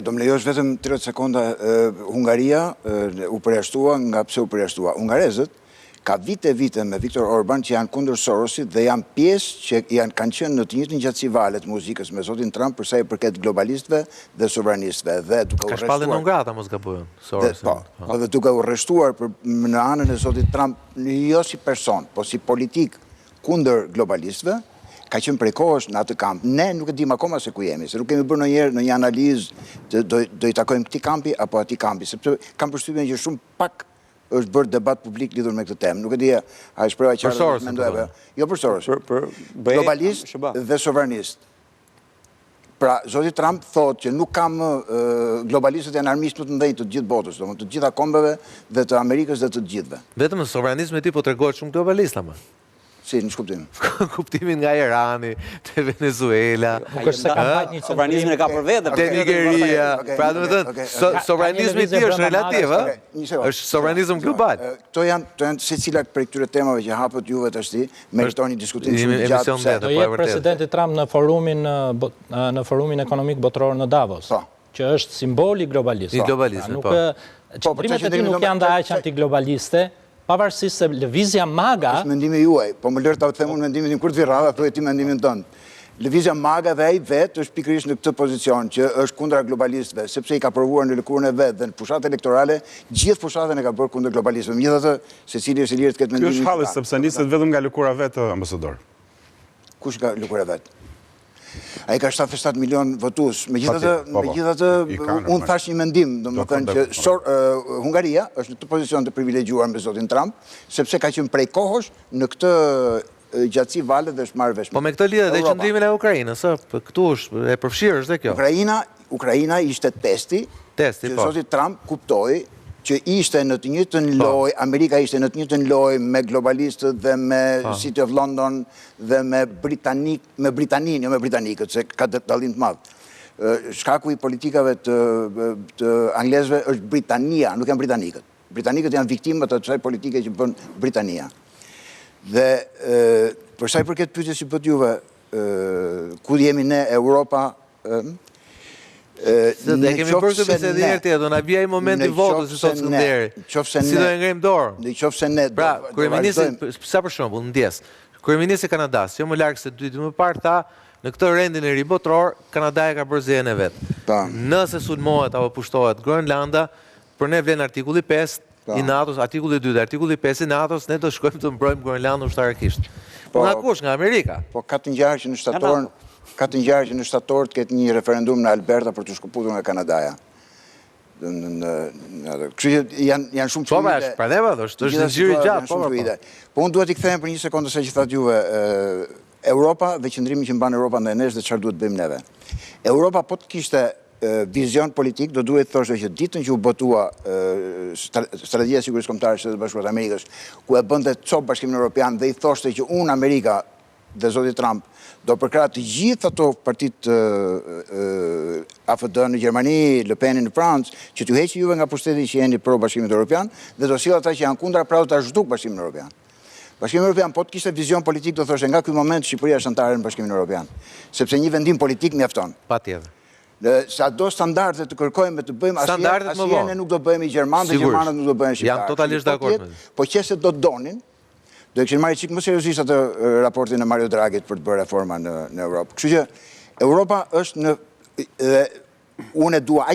Do më lejosh vetëm 30 sekonda. Hungaria u përjashtua nga pse u përjashtua. Hungarezët ka vite me Viktor Orban që janë kundër Sorosit dhe janë pjesë që kanë qenë në të njëjtën gjatësi valet muzikës me zotin Trump për sa i përket globalistëve dhe sovranistëve. Dhe duke u rreshtuar. Ka shpallën hungrata mos gabojnë Sorosin. Po, dhe duke u rreshtuar në anën e zotit Trump jo si person, po si politik kundër globalistëve, ka qenë prej kohësh në atë kamp. Ne nuk e dim akoma se ku jemi, se nuk kemi bërë ndonjëherë në një analizë do i takojmë këtij kampi apo atij kampi, sepse kam përshtypjen që shumë pak është bërë debat publik lidhur me këtë temë. Nuk e di, a e shprehja qartë mendojave. Jo për Sorosin. Globalist dhe sovranist. Pra, zoti Trump thotë që nuk kam globalistët janë armiqtë më të mëdhenj të gjithë botës, domethënë të gjitha kombeve dhe të Amerikës dhe të gjithëve. Vetëm sovranizmi i tij po tregohet shumë globalist ama. Si, në shkuptim? Kuptimin nga Irani, te Venezuela. Sovranizmin e ka për vete. Te Nigeria. Pra do të thënë, sovranizmi i tij është relativ, ë? Është sovranizëm global. Këto janë secila prej këtyre temave që hapët juve tash, meritoni diskutim shumë gjatë. Do jetë presidenti Trump në forumin ekonomik botëror në Davos, që është simboli globalist. Qëndrimet e tij nuk janë dhe aq antiglobaliste, pavarësisht se lëvizja MAGA... është mendimi juaj, po më lërë ta them unë mendimin tim kur të virrava, thuaj ti mendimin tënd. Lëvizja MAGA dhe ai vetë është pikërisht në këtë pozicion që është kundra globalistëve, sepse i ka provuar në lëkurën e vet dhe në fushatë elektorale, gjithë fushatën e ka bërë kundër globalistëve. Megjithatë, secili është i lirë të ketë mendimin. Ky është halli sepse niset vetëm nga lëkura vet, ambasador. Kush nga lëkura vet? Ai ka 77 milion votues. Megjithatë, unë thash një mendim, domethënë që Hungaria është në këtë pozicion të privilegjuar me zotin Trump, sepse ka qenë prej kohësh në këtë gjatësi valet dhe është marrë vesh. Po me këtë lidhet dhe qëndrimin e Ukrainës, këtu është e përfshirë është dhe kjo. Ukraina ishte testi që zoti Trump kuptoi që ishte në të njëjtën lojë, Amerika ishte në të njëjtën lojë me globalistët dhe me City of London dhe me Britaninë, jo me britanikët, se ka dallim të madh. Shkaku i politikave të anglezëve është Britania, nuk janë britanikët. Britanikët janë viktimat të kësaj politike që bën Britania. Dhe për sa i përket pyetjes që bët juve, ku jemi ne, Europa, Ne kemi bërë këtë bisedë herë tjetër, do na vijë ai momenti i votës, si thot Skënderi. Si do e ngremë dorë? Nëse ne pra, kryeministri, sa për shembull, ndjes, kryeministri i Kanadas, jo më larg se 2 ditë më parë tha, në këtë rendin e ri botror, Kanada e ka bërë zëjen e vet. Nëse sulmohet apo pushtohet Groenlanda, për ne vlen artikulli 5 i NATO-s, artikulli 2 dhe artikulli 5 i NATO-s, ne do shkojmë të mbrojmë Groenlandën ushtarakisht. Po nga kush? Nga Amerika. Po ka të ngjarë që në shtator të ketë një referendum në Alberta për të shkëputur nga Kanadaja. Kështu që janë shumë çuide. Po bash, praneva, është zgjiri gjatë, po unë duhet i kthehem për një sekondë se që thatë juve Europa dhe qëndrimi që mban Europa ndaj nesh dhe çfarë duhet bëjmë neve. Europa po të kishte vizion politik, do duhet thoshte që ditën që u botua strategjia e sigurisë kombëtare e Shtetit Bashkuar të Amerikës, ku e bënte cop Bashkimin Evropian dhe i thoshte që unë Amerika dhe zoti Trump do përkrah të gjithë ato partitë AFD në Gjermani, Le Pen në Francë, që t'ju heqë juve nga pushteti që jeni pro Bashkimit Evropian dhe do sjellë ata që janë kundra, pra do ta zhduk Bashkimin Evropian. Bashkimi Evropian po të kishte vizion politik do thoshte nga ky moment Shqipëria është anëtare në Bashkimin Evropian, sepse një vendim politik mjafton. Patjetër. Sa do standarde të kërkojmë të bëjmë, asnjëherë ne nuk do bëhemi gjermanë dhe gjermanët nuk do bëhen shqiptarë. Jam totalisht dakord me ty. Po qëse do donin, do e kishin marrë çik më seriozisht atë raportin e Mario Draghit për të bërë reforma në Europë. Kështu që Europa është unë e dua